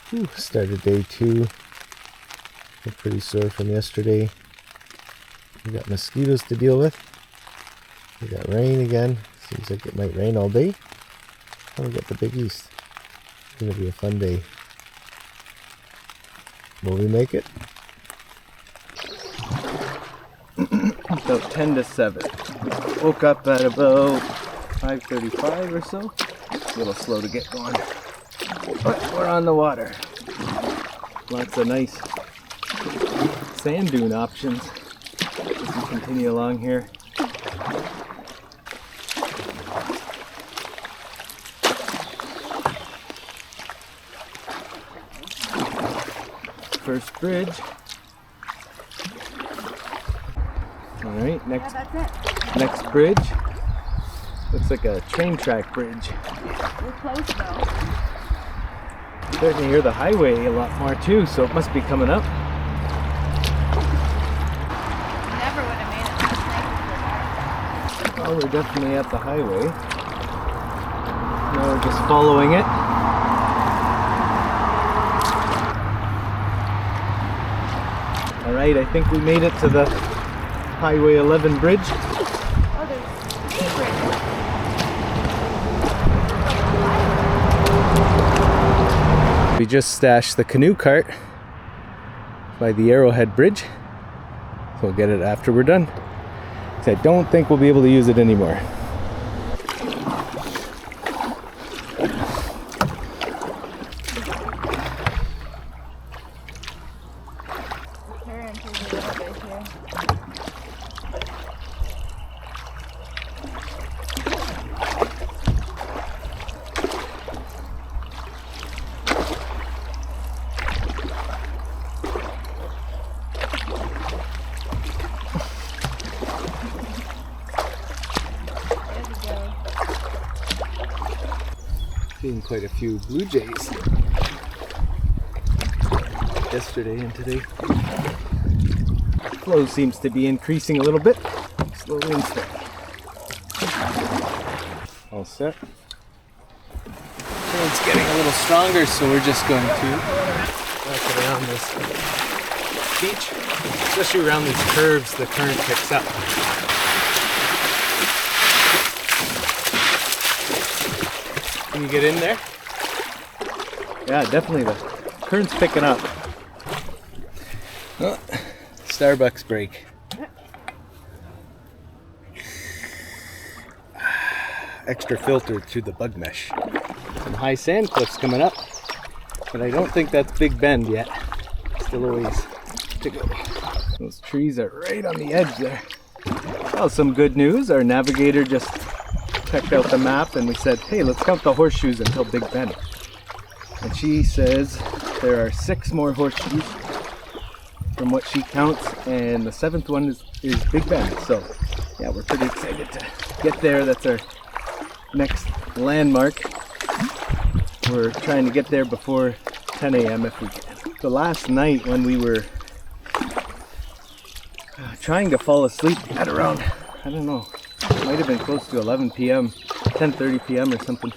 Started day 2. I'm pretty sore from yesterday. We got mosquitoes to deal with. We got rain again. Seems like it might rain all day. And we got the big east. It's gonna be a fun day. Will we make it? About 10 to 7. Woke up at about 5:35 or so. A little slow to get going. But we're on the water. Lots of nice sand dune options as we continue along here. First bridge. All right, next bridge. Looks like a train track bridge. We're close though. Starting to hear the highway a lot more too, so it must be coming up. Never would have made it this night. Well, we're definitely at the highway. Now we're just following it. All right, I think we made it to the Highway 11 bridge. Oh, there's a bridge. We just stashed the canoe cart by the Arrowhead Bridge. So we'll get it after we're done. So I don't think we'll be able to use it anymore. Seeing quite a few blue jays yesterday and today. Flow seems to be increasing a little bit, slowly and steady. All set. It's getting a little stronger, so we're just going to walk around this beach. Especially around these curves, the current picks up. Can you get in there? Yeah, definitely the current's picking up. Oh, Starbucks break. Extra filter through the bug mesh. Some high sand cliffs coming up, but I don't think that's Big Bend yet. Still a ways to go. Those trees are right on the edge there. Well, some good news. Our navigator just checked out the map and we said, hey, let's count the horseshoes until Big Bend. And she says there are 6 more horseshoes from what she counts, and the 7th one is Big Bend. So yeah, we're pretty excited to get there. That's our next landmark. We're trying to get there before 10 a.m. if we can. The last night when we were trying to fall asleep at around, I don't know, it might have been close to 11 p.m., 10:30 p.m. or something.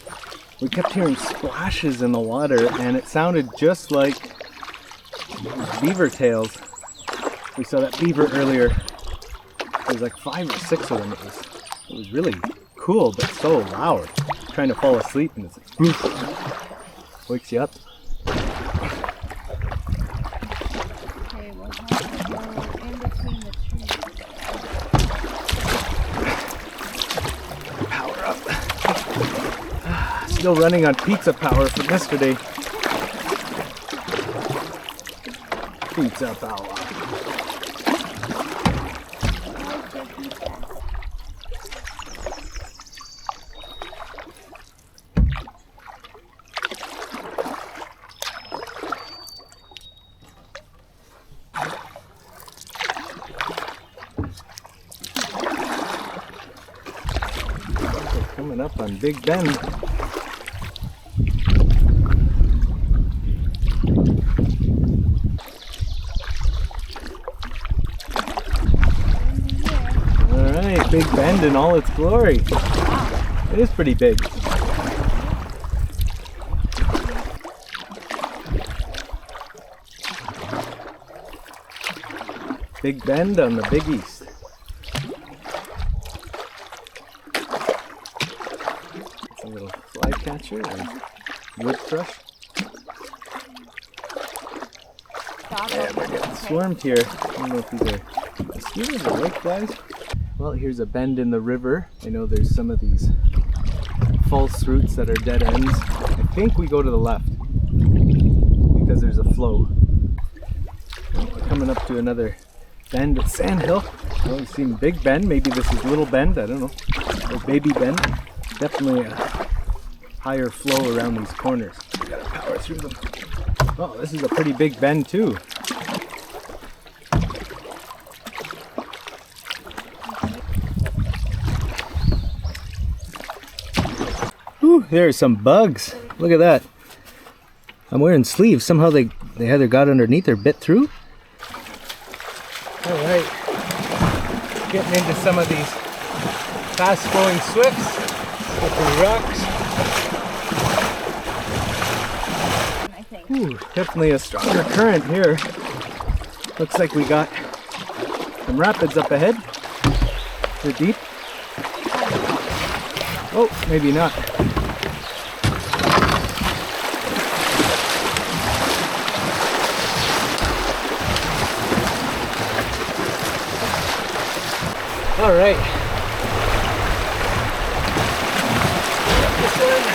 We kept hearing splashes in the water and it sounded just like beaver tails. We saw that beaver earlier. There was like 5 or 6 of them. It was really cool, but so loud. Trying to fall asleep and it's like, whoosh, wakes you up. Okay, we'll have to go in between the trees. Power up. Still running on pizza power from yesterday. Pizza power. Coming up on Big Bend. Big Bend in all its glory. It is pretty big. Big Bend on the Big East. It's a little flycatcher and wood thrush. Yeah, we're getting swarmed here. I don't know if these are mosquitoes or whiteflies. Well, here's a bend in the river. I know there's some of these false routes that are dead ends. I think we go to the left because there's a flow. We're coming up to another bend at Sandhill. Well, we've seen Big Bend. Maybe this is Little Bend. I don't know. Or Baby Bend. Definitely a higher flow around these corners. We gotta power through them. Oh, this is a pretty big bend too. Whew, there are some bugs. Look at that. I'm wearing sleeves. Somehow they either got underneath or bit through. All right, getting into some of these fast-flowing swifts, slippery rocks. Ooh, definitely a stronger current here. Looks like we got some rapids up ahead. They're deep. Oh, maybe not. All right. This one.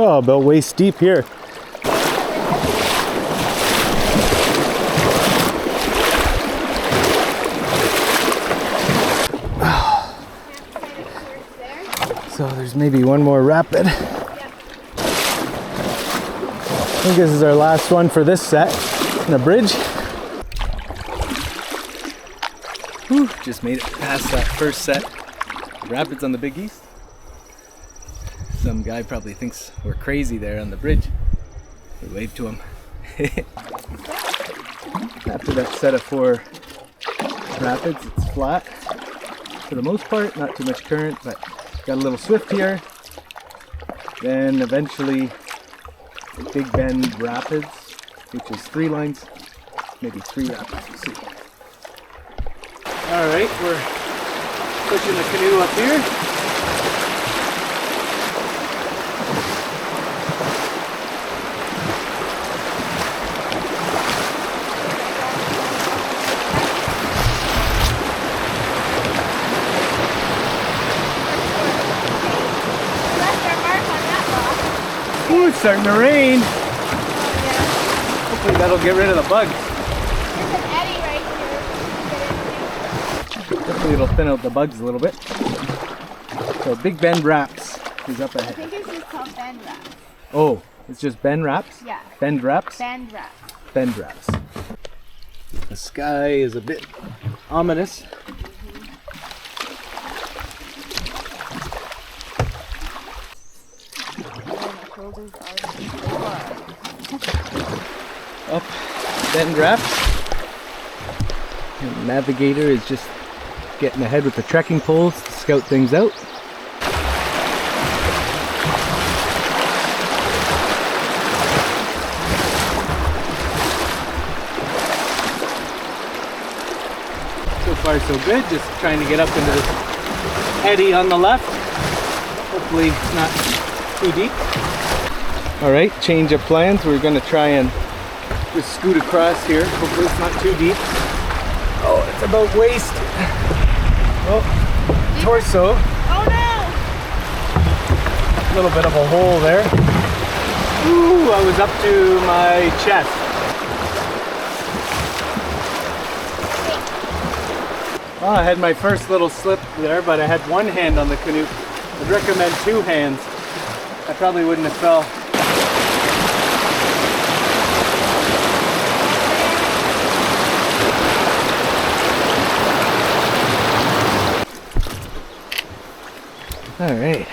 Oh, about waist deep here. So there's maybe one more rapid. I think this is our last one for this set. And a bridge. Whew, just made it past that first set. Rapids on the Big East. Some guy probably thinks we're crazy there on the bridge. We wave to him. After that set of 4 rapids, it's flat for the most part, not too much current, but got a little swift here. Then eventually the Big Bend Rapids, which is 3 lines, maybe 3 rapids, we'll see. Alright, we're pushing the canoe up here. Ooh, it's starting to rain. Hopefully that'll get rid of the bugs. There's an eddy right here. Hopefully it'll thin out the bugs a little bit. So Big Bend Raps is up I ahead. think it's just called Bend Raps. Oh, it's just Bend Raps? Yeah. Bend Raps? Bend Raps. Bend Raps. The sky is a bit ominous. Up Bend Raps. And the navigator is just getting ahead with the trekking poles to scout things out. So far so good, just trying to get up into this eddy on the left. Hopefully not too deep. Alright, change of plans. We're going to try and just scoot across here. Hopefully it's not too deep. Oh, it's about waist. Oh, torso. Oh no! A little bit of a hole there. Ooh, I was up to my chest. Oh, I had my first little slip there, but I had one hand on the canoe. I'd recommend 2 hands. I probably wouldn't have fell. All right,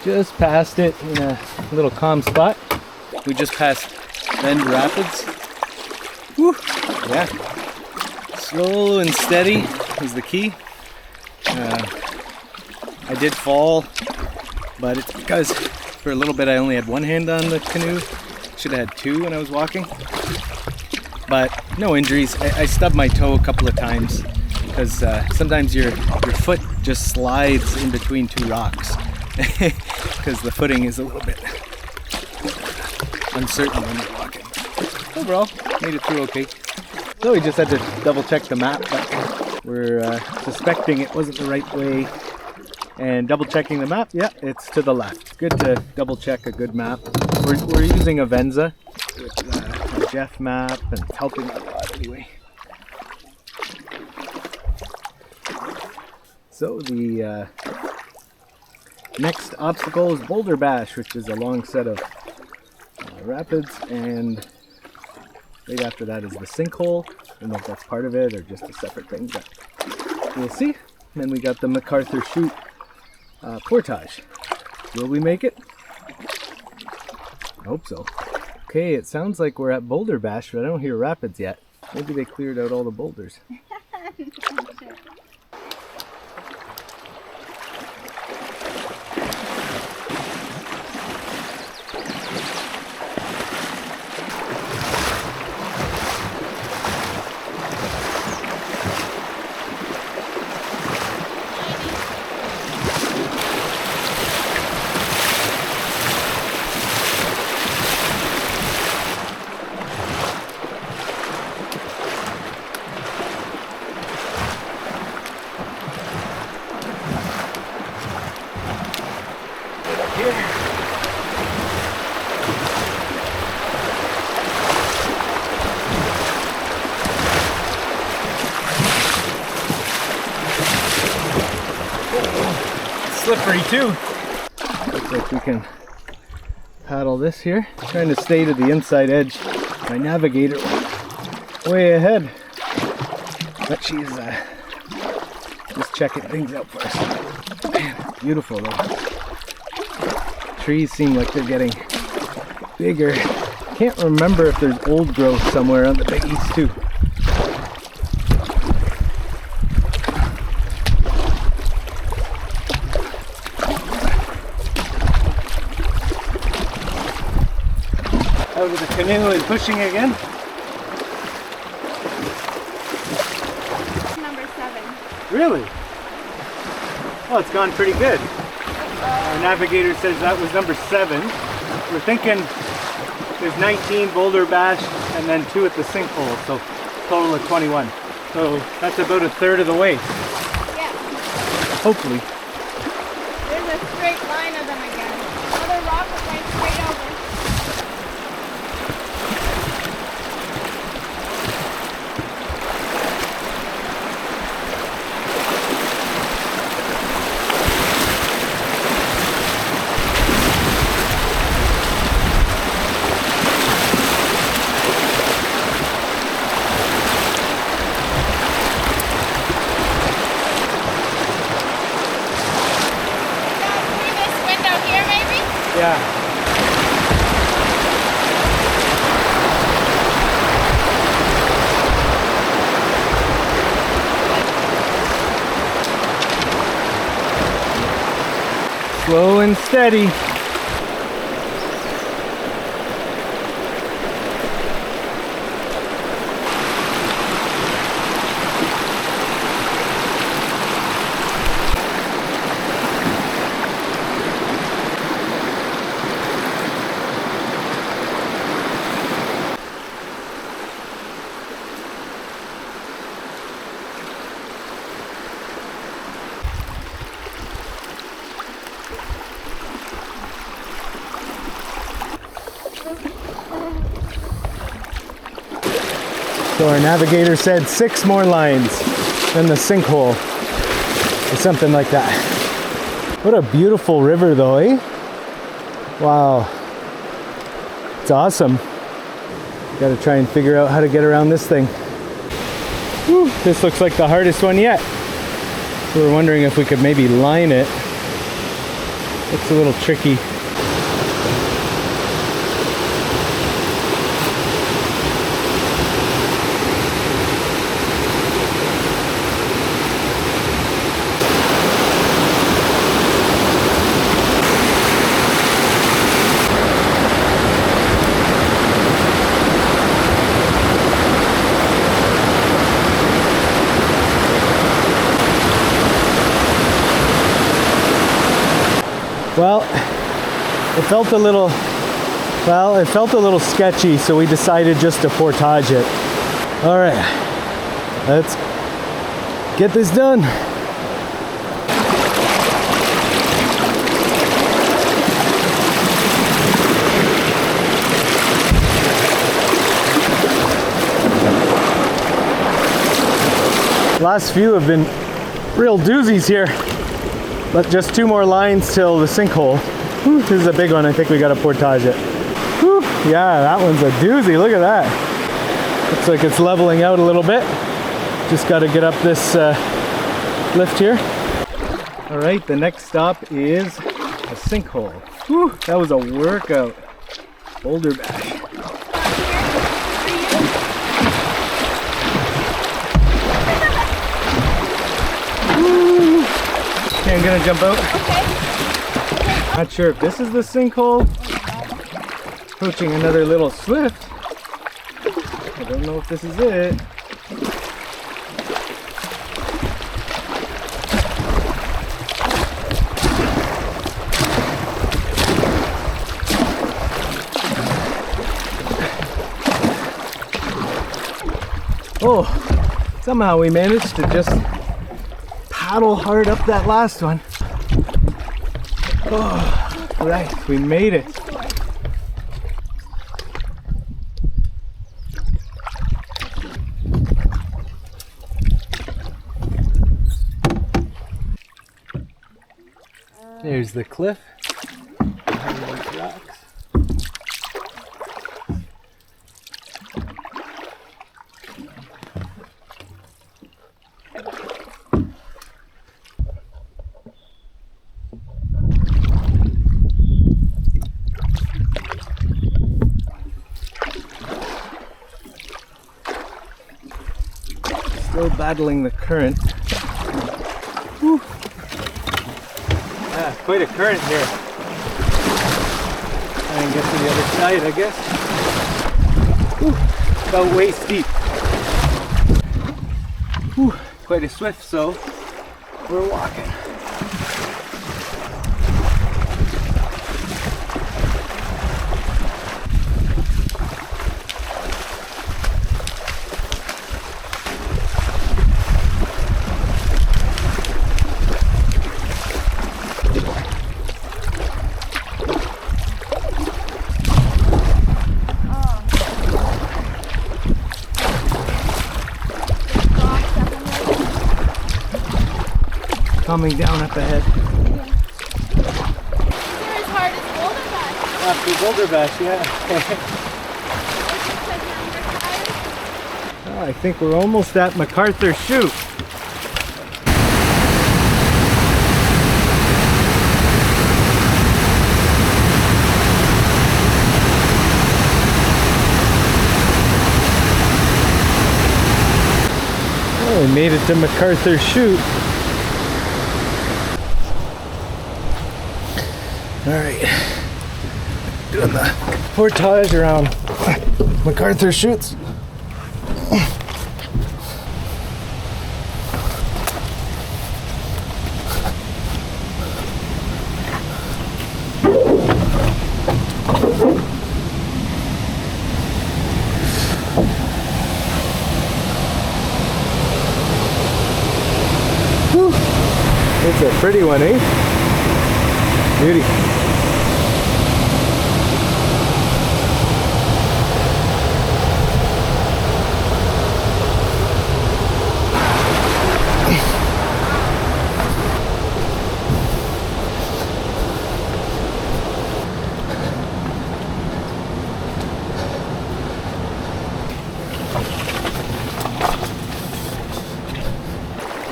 just passed it in a little calm spot. We just passed Bend Rapids. Woo, yeah. Slow and steady is the key. I did fall, but it's because for a little bit I only had one hand on the canoe. Should have had two when I was walking. But no injuries. I stubbed my toe a couple of times because sometimes your foot just slides in between two rocks because the footing is a little bit uncertain when you're walking. Overall, made it through okay. So we just had to double check the map, but we're suspecting it wasn't the right way. And double checking the map, yeah, it's to the left. Good to double check a good map. We're using a Venza with a Jeff map, and it's helping a lot anyway. So the next obstacle is Boulder Bash, which is a long set of rapids, and right after that is the sinkhole. I don't know if that's part of it or just a separate thing, but we'll see. And then we got the MacArthur Chute portage. Will we make it? I hope so. Okay, it sounds like we're at Boulder Bash, but I don't hear rapids yet. Maybe they cleared out all the boulders. Slippery too. Looks like we can paddle this here. Trying to stay to the inside edge. My navigator way ahead, but she's just checking things out for us. Man, beautiful though. Trees seem like they're getting bigger. Can't remember if there's old growth somewhere on the Big East too. Out of the canoe and pushing again. Number 7. Really? Oh, it's gone pretty good. Our navigator says that was number 7. We're thinking there's 19 Boulder Bash and then 2 at the sinkhole, so total of 21. So that's about a third of the way. Yeah. Hopefully. There's a straight line of them again. Another rock is going straight over. Yeah. Slow and steady. So our navigator said 6 more lines than the sinkhole, or something like that. What a beautiful river though, eh? Wow. It's awesome. Gotta try and figure out how to get around this thing. Whew, this looks like the hardest one yet. So we're wondering if we could maybe line it. Looks a little tricky. Well, it felt a little sketchy, so we decided just to portage it. All right, let's get this done. Last few have been real doozies here, but just 2 more lines till the sinkhole. Whew, this is a big one. I think we gotta portage it. Whew, yeah, that one's a doozy. Look at that. Looks like it's leveling out a little bit. Just gotta get up this lift here. All right, the next stop is a sinkhole. Whew, that was a workout. Boulder bash. Okay, I'm gonna jump out. Okay. Not sure if this is the sinkhole. Approaching another little swift. I don't know if this is it. Oh, somehow we managed to just paddle hard up that last one. Oh, right, we made it. There's the cliff. Rocks. Still battling the current. Whew. Yeah, quite a current here. Try and get to the other side, I guess. Whew. About waist deep. Whew. Quite a swift, so we're walking. Coming down up ahead. You're as hard as Boulder Bash. After Boulder Bash, yeah. Oh, I think we're almost at MacArthur Chute. Oh, we made it to MacArthur Chute. All right, doing the portage around MacArthur Chutes. Whew. It's a pretty one, eh? Beauty.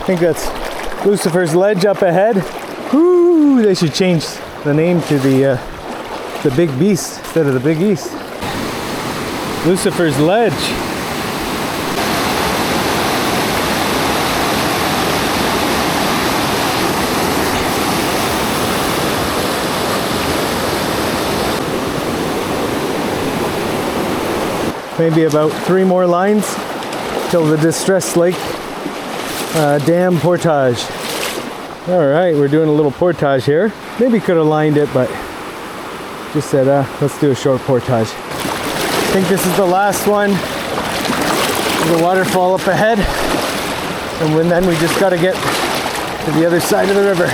I think that's Lucifer's Ledge up ahead. Woo, they should change the name to the Big Beast instead of the Big East. Lucifer's Ledge. Maybe about 3 more lines till the Distress Lake Dam portage. All right, we're doing a little portage here. Maybe could have lined it, but just said, let's do a short portage. I think this is the last one. There's a waterfall up ahead. And then we just got to get to the other side of the river.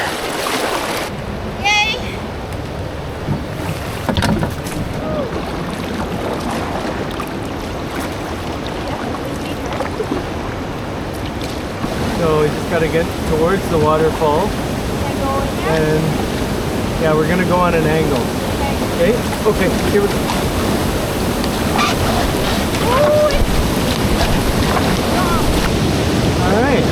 Yay! So we just got to get towards the waterfall. And yeah, we're going to go on an angle. Okay? Okay, here we go. All right.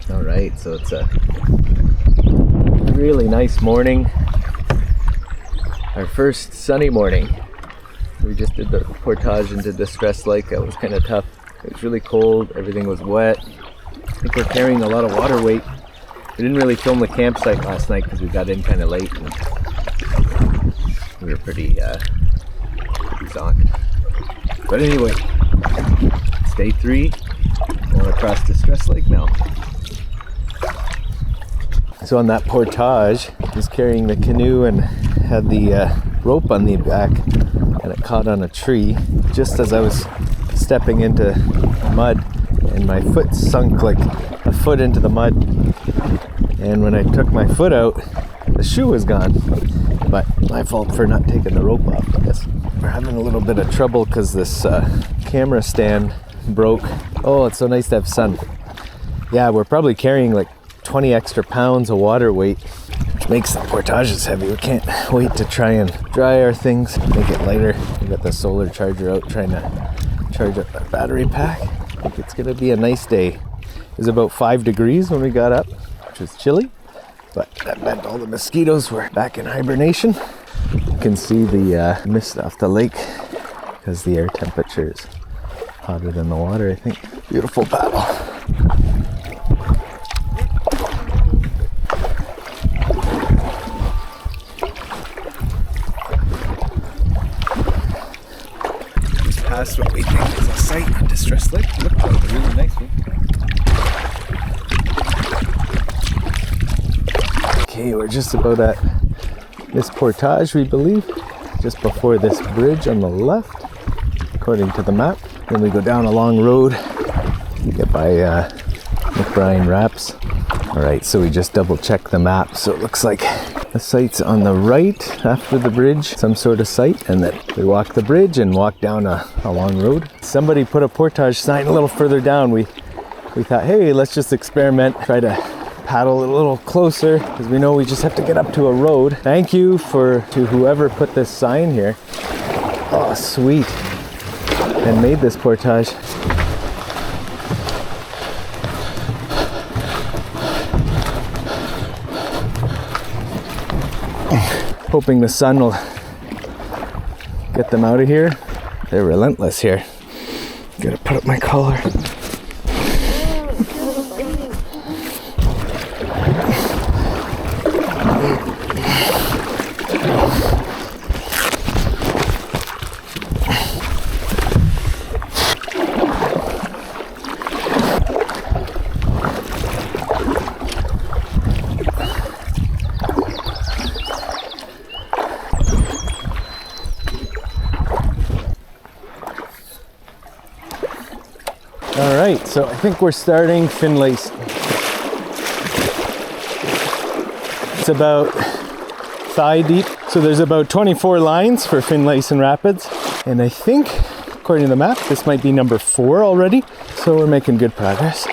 All right, so it's a really nice morning. Our first sunny morning. We just did the portage into Distress Lake. That was kind of tough. It was really cold, everything was wet. I think we're carrying a lot of water weight. We didn't really film the campsite last night because we got in kind of late and we were pretty zonked. But anyway, it's day 3. Going across Distress Lake now. So on that portage, I was carrying the canoe and had the rope on the back, and it caught on a tree just as I was stepping into mud, and my foot sunk like a foot into the mud. And when I took my foot out, the shoe was gone. But my fault for not taking the rope off, I guess. We're having a little bit of trouble because this camera stand broke. Oh, it's so nice to have sun. Yeah, we're probably carrying like 20 extra pounds of water weight, which makes the portages heavy. We can't wait to try and dry our things, make it lighter. We got the solar charger out trying to charge up our battery pack. I think it's gonna be a nice day. It was about 5 degrees when we got up, which was chilly, but that meant all the mosquitoes were back in hibernation. You can see the mist off the lake because the air temperature is hotter than the water, I think. Beautiful paddle. Past what we think is a site on Distress Lake. It looks like a really nice one. Okay, we're just about at this portage, we believe, just before this bridge on the left, according to the map. Then we go down a long road, get by McCraney Raps. All right, so we just double check the map. So it looks like the site's on the right after the bridge, some sort of site, and then we walk the bridge and walk down a long road. Somebody put a portage sign a little further down. We thought, hey, let's just experiment, try to paddle a little closer, because we know we just have to get up to a road. Thank you to whoever put this sign here. Oh, sweet. And made this portage. Hoping the sun will get them out of here. They're relentless here. Gotta put up my collar. All right, so I think we're starting Finlayson. It's about thigh deep. So there's about 24 lines for Finlayson Rapids. And I think according to the map. This might be number 4 already, so we're making good progress.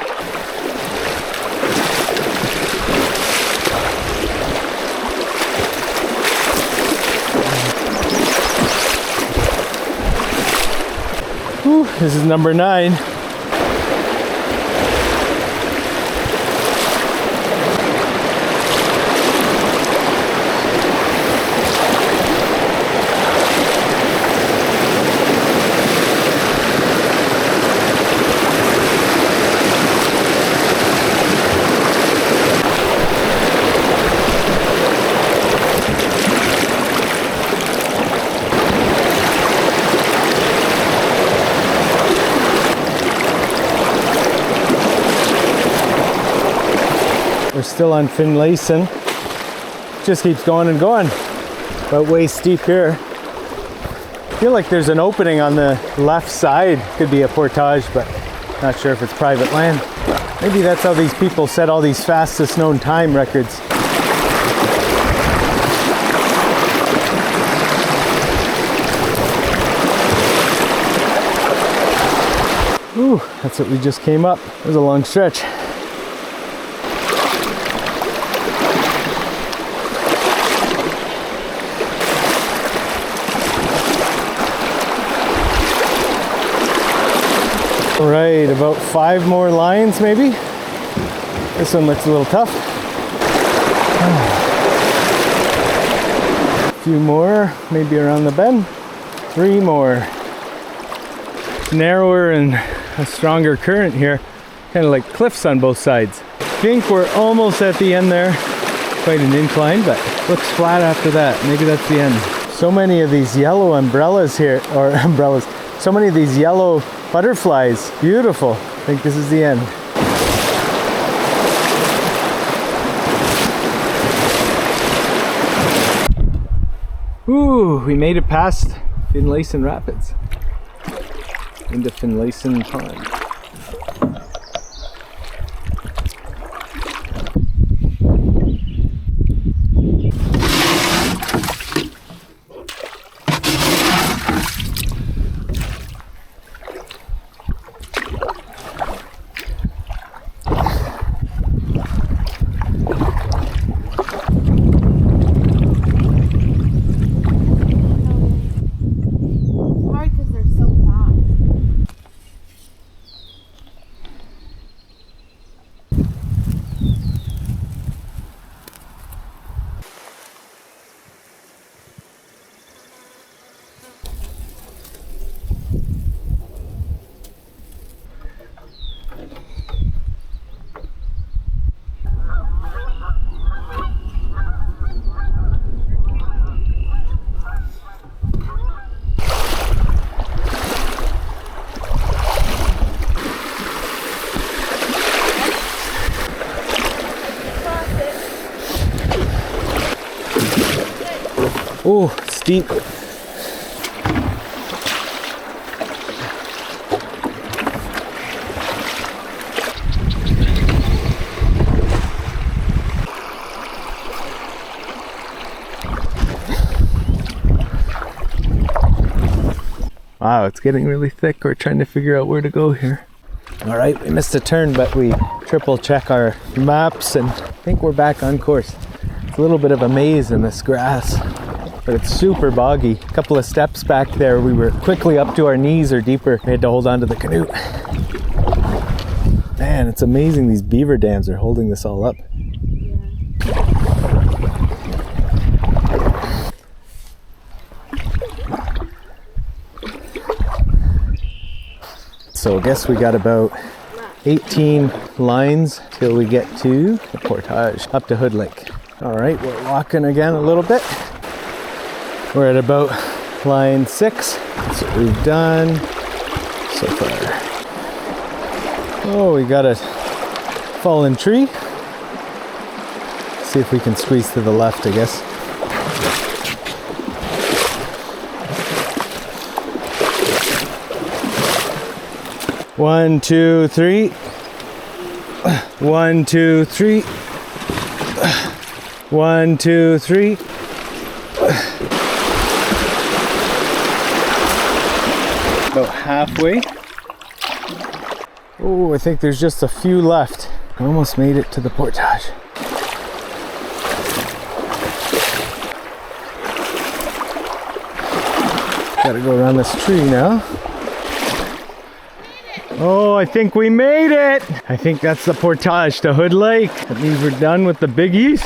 Whew, this is number 9. We're still on Finlayson. Just keeps going and going, but way steep here. I feel like there's an opening on the left side. Could be a portage, but not sure if it's private land. Maybe that's how these people set all these fastest known time records. Ooh, that's what we just came up. It was a long stretch. All right, about 5 more lines maybe. This one looks a little tough. A few more, maybe around the bend. 3 more. Narrower and a stronger current here. Kind of like cliffs on both sides. I think we're almost at the end there. Quite an incline, but looks flat after that. Maybe that's the end. So many of these yellow umbrellas here, or umbrellas. So many of these yellow butterflies. Beautiful. I think this is the end. Ooh, we made it past Finlayson Rapids into Finlayson Pond. Oh, steep. Wow, it's getting really thick. We're trying to figure out where to go here. All right, we missed a turn, but we triple check our maps and I think we're back on course. It's a little bit of a maze in this grass, but it's super boggy. A couple of steps back there, we were quickly up to our knees or deeper. We had to hold on to the canoe. Man, it's amazing these beaver dams are holding this all up. So I guess we got about 18 lines till we get to the portage up to Hood Lake. All right, we're walking again a little bit. We're at about line 6. That's what we've done so far. Oh, we got a fallen tree. See if we can squeeze to the left, I guess. One, two, three. 1, 2, 3. 1, 2, 3. All About halfway. Oh, I think there's just a few left. I almost made it to the portage. Gotta go around this tree now. Oh, I think we made it! I think that's the portage to Hood Lake. That means we're done with the biggies.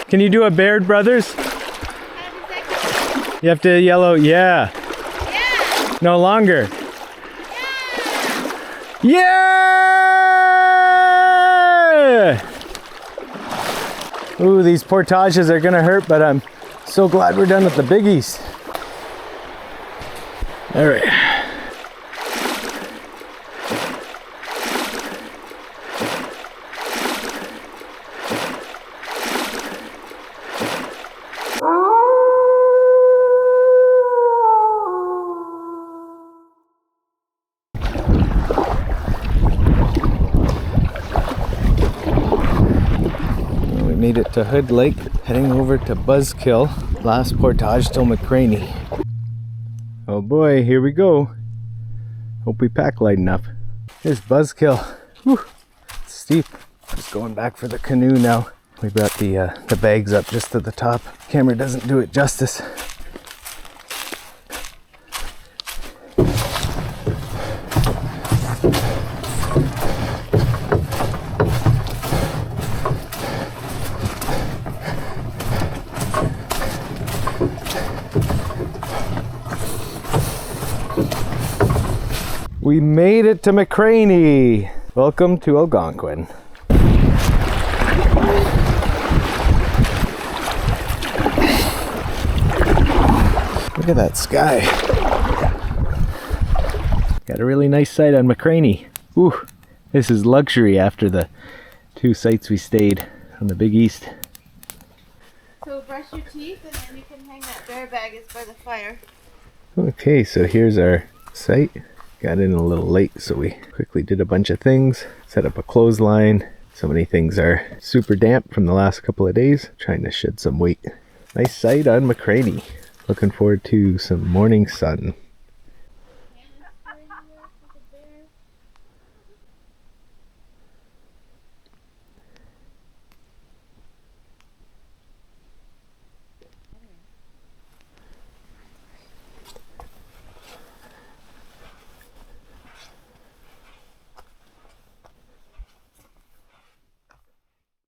Can you do a Baird Brothers? You have to yell out, yeah. Yeah. No longer. Yeah! Ooh, these portages are gonna hurt, but I'm so glad we're done with the biggies. All right. Made it to Hood Lake, heading over to Buzzkill, last portage till McCraney. Oh boy, here we go. Hope we pack light enough. Here's Buzzkill. Whew, it's steep. Just going back for the canoe now. We brought the bags up just to the top. Camera doesn't do it justice. We made it to McCraney. Welcome to Algonquin. Look at that sky. Got a really nice sight on McCraney. Ooh, this is luxury after the 2 sites we stayed on the Big East. So brush your teeth and then you can hang that bear bag is by the fire. Okay, so here's our site. Got in a little late, so we quickly did a bunch of things. Set up a clothesline. So many things are super damp from the last couple of days. Trying to shed some weight. Nice sight on McCraney. Looking forward to some morning sun.